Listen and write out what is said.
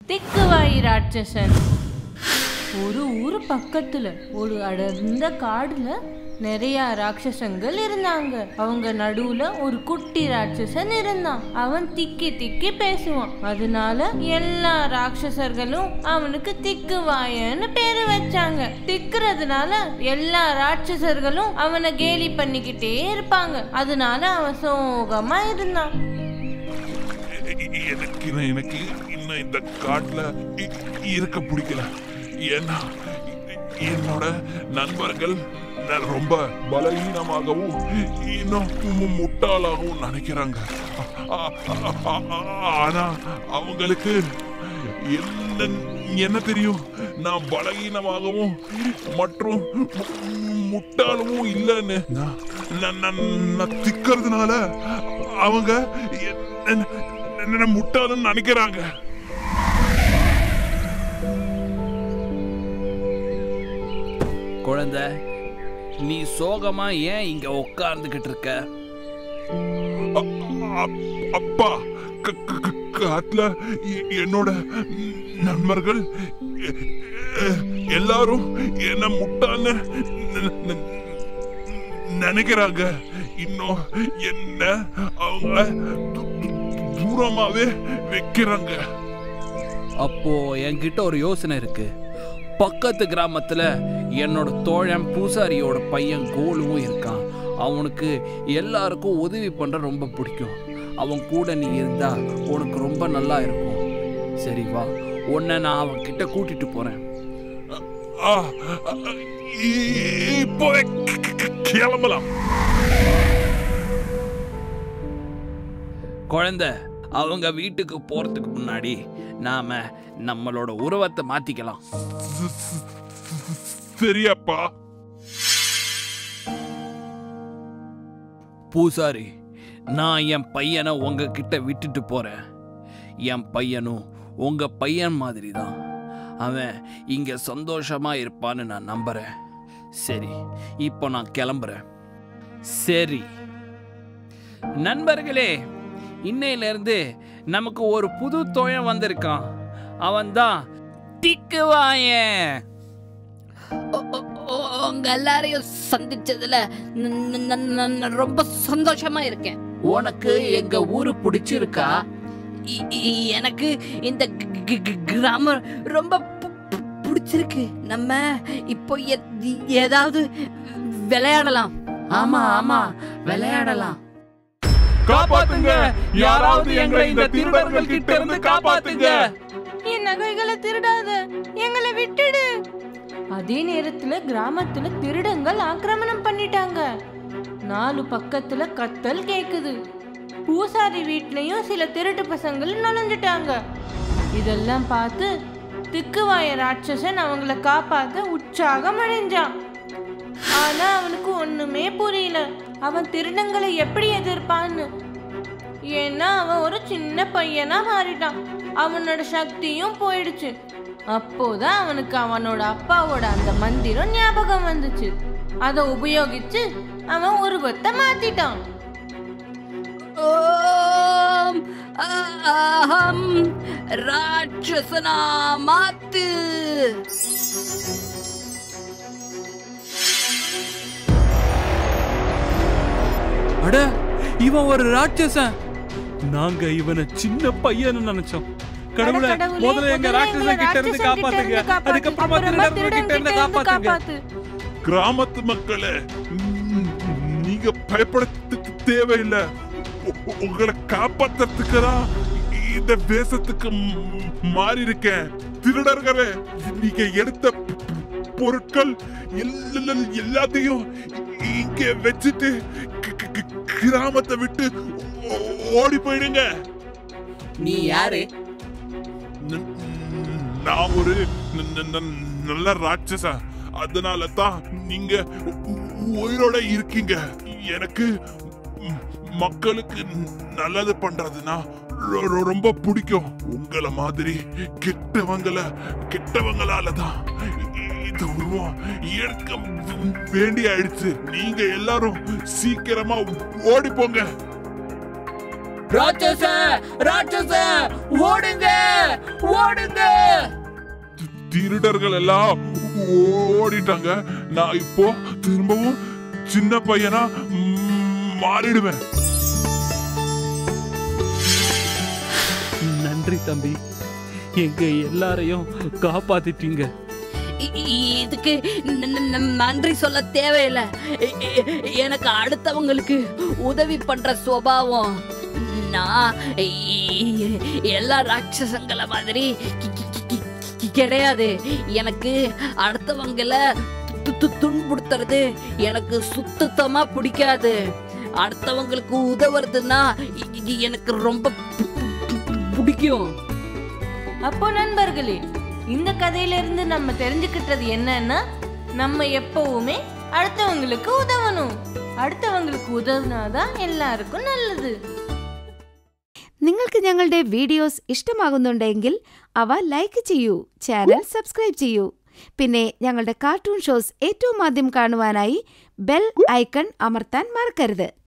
திக்குவாய் ராட்சசன். ஒரு ஊர் பக்கத்துல ஒரு அடர்ந்த காடுல நிறைய ராட்சசங்கள் இருந்தாங்க. அவங்க நடுவுல ஒரு குட்டி ராட்சசன் இருந்தான். அவன் திக்கி திக்கி பேசுவான். அதனால எல்லா ராட்சசர்களும் அவனுக்கு திக்குவாயன்னு பேரு வச்சாங்க. திக்குறதுனால எல்லா ராட்சசர்களும் அவனை கேலி பண்ணிக்கிட்டே இருப்பாங்க. அதனால அவன் சோகமா இருந்தான். எனக்கு இன்னும் இந்த காட்டுல இருக்க பிடிக்கல. ஏன்னா என்னோட நண்பர்கள் ரொம்ப பலவீனமாகவும் இன்னும் முட்டாளாகவும் நினைக்கிறாங்க. ஆனா அவங்களுக்கு என்ன தெரியும், நான் பலவீனமாகவும் மற்றும் முட்டாளவும் இல்லைன்னு. நான் திக்கிறதுனால அவங்க என்ன முட்டாளன்னு நினைக்கிறாங்க. குழந்தை, நீ சோகமா ஏன் இங்க உட்கார்ந்துகிட்டு இருக்க? அப்பா, காட்டுல என்னோட நண்பர்கள் எல்லாரும் என்ன முட்டான்னு நினைக்கிறாங்க. இன்னும் என்ன அவங்க தூரமாவே வைக்கிறாங்க. அப்போ என்கிட்ட ஒரு யோசனை இருக்கு. பக்கத்து கிராமத்துல என்னோட தோழன் பூசாரியோட பையன் கோலுவும் இருக்கான். அவனுக்கு எல்லாருக்கும் உதவி பண்ற ரொம்ப பிடிக்கும். அவன் கூட நீ இருந்தா உனக்கு ரொம்ப நல்லா இருக்கும். சரி வா, உன்னை நான் அவன் கிட்ட கூட்டிட்டு போறேன். இப்போ கிளம்பலாம். குழந்தை, அவங்க வீட்டுக்கு போறதுக்கு முன்னாடி நாம நம்மளோட உருவத்தை மாத்திக்கலாம். சரியாப்பா. பூசாரி, நான் என் பையனை உங்ககிட்ட விட்டுட்டு போறேன். என் பையனும் உங்க பையன் மாதிரி தான். அவன் இங்க சந்தோஷமா இருப்பான்னு நான் நம்புறேன். சரி, இப்போ நான் கிளம்புறேன். சரி நண்பர்களே, இன்னையிலிருந்து நமக்கு ஒரு புது தோழன் வந்திருக்கான். அவன்தான் திக்குவாயன். உங்க எல்லாரையும் சந்திச்சதுல ரொம்ப சந்தோஷமா இருக்கேன். உனக்கு எங்க ஊரு பிடிச்சிருக்கா? எனக்கு இந்த கிராமம் ரொம்ப பிடிச்சிருக்கு. நம்ம இப்போ ஏதாவது விளையாடலாம். ஆமா ஆமா, விளையாடலாம். காப்பாத்துங்க, யாராவது எங்களை இந்த திருடர்கள் கிட்ட இருந்து காப்பாத்துங்க. என் நகைகளை திருடாத, எங்களை விட்டுடு. அதே நேரத்துல கிராமத்துல திருடங்கள் ஆக்கிரமணம் பண்ணிட்டாங்க. 4 பக்கத்துல கத்தல் கேக்குது. பூசாரி வீட்லயும் சில திருட்டு பசங்கள் நுழைஞ்சிட்டாங்க. இதெல்லாம் பார்த்து திக்குவாய ராட்சசன் அவங்கள காப்பாத்த உற்சாகம் அடைஞ்சான். ஆனா அவனுக்கு ஒண்ணுமே புரியல. அவன் திருடங்களை எப்படி எதிர்ப்பான்னு. ஏன்னா அவன் ஒரு சின்ன பையனா மாறிட்டான். அவனோட சக்தியும் போயிடுச்சு. அப்போதான் அவனுக்கு அவனோட அப்பாவோட அந்த மந்திரம் ஞாபகம் வந்துச்சு. அதை உபயோகிச்சு அவன் உருவத்தை மாத்திட்டான். ஓம் அஹம் ராட்சசனா மாத்து. அட, இவன் ஒரு ராட்சசன். நாங்க இவனை சின்ன பையன்னு நினைச்சோம். கடவுளே, முதல்ல எங்க ராட்சசன் கிட்ட இருந்து காப்பாத்துங்க. அதுக்கப்புறமா திருடர்கள் கிட்ட இருந்து காப்பாத்துங்க. கிராமத்து மக்களே, நீங்க பயப்பட தேவையில்லை. உங்களை காப்பாத்துறதுக்கு தான் இந்த வேஷத்துக்கு மாறி இருக்கேன். திருடர்களே, நீங்க எடுத்த பொருட்கள் எல்லாத்தையும் இங்க வச்சுட்டு கிராமத்தை விட்டு ஓடி போயிடுங்க. நீ யாரு? நான் ஒரு நல்ல ராட்சசன். அதனால தான் நீங்க உயிரோட இருக்கீங்க. எனக்கு மக்களுக்கு நல்லது பண்றதுன்னா ரொம்ப பிடிக்கும். உங்களை மாதிரி கெட்டவங்களால தான் இந்த உருவம் எடுக்க வேண்டி ஆயிடுச்சு. நீங்க எல்லாரும் சீக்கிரமா ஓடி போங்க. ராட்சச ராட்சச ஓடுங்க ஓடுங்க. திருடர்கள் எல்லாம் ஓடிட்டாங்க. நான் இப்போ திரும்பவும் சின்ன பையனா மாறிடுவேன். நன்றி தம்பி, எங்க எல்லாரையும் காப்பாத்திட்டீங்க. இதுக்கு நன்றி சொல்ல தேவையில்லை. எனக்கு அடுத்தவங்களுக்கு உதவி பண்ற சுபாவம். நான் எல்லா ராட்சசங்களை மாதிரி கிடையாது. எனக்கு அடுத்தவங்களை துன்புறுத்துறது எனக்கு சுத்தமா பிடிக்காது. அடுத்தவங்களுக்கு உதவுறதுன்னா எனக்கு ரொம்ப பிடிக்கும். அப்போ நண்பர்களே, இந்த கதையிலிருந்து நம்ம தெரிஞ்சுக்கிட்டது என்னன்னா, நம்ம எப்பவுமே அடுத்தவங்களுக்கு உதவணும். അടുത്തവങ്ങൾക്ക് ഉദവുന്നതാണ് എല്ലാവർക്കും നല്ലത്. നിങ്ങൾക്ക് ഞങ്ങളുടെ വീഡിയോസ് ഇഷ്ടമാകുന്നുണ്ടെങ്കിൽ അവ ലൈക്ക് ചെയ്യൂ, ചാനൽ സബ്സ്ക്രൈബ് ചെയ്യൂ. പിന്നെ ഞങ്ങളുടെ കാർട്ടൂൺ ഷോസ് ഏറ്റവും ആദ്യം കാണുവാനായി ബെൽ ഐക്കൺ അമർത്താൻ മറക്കരുത്.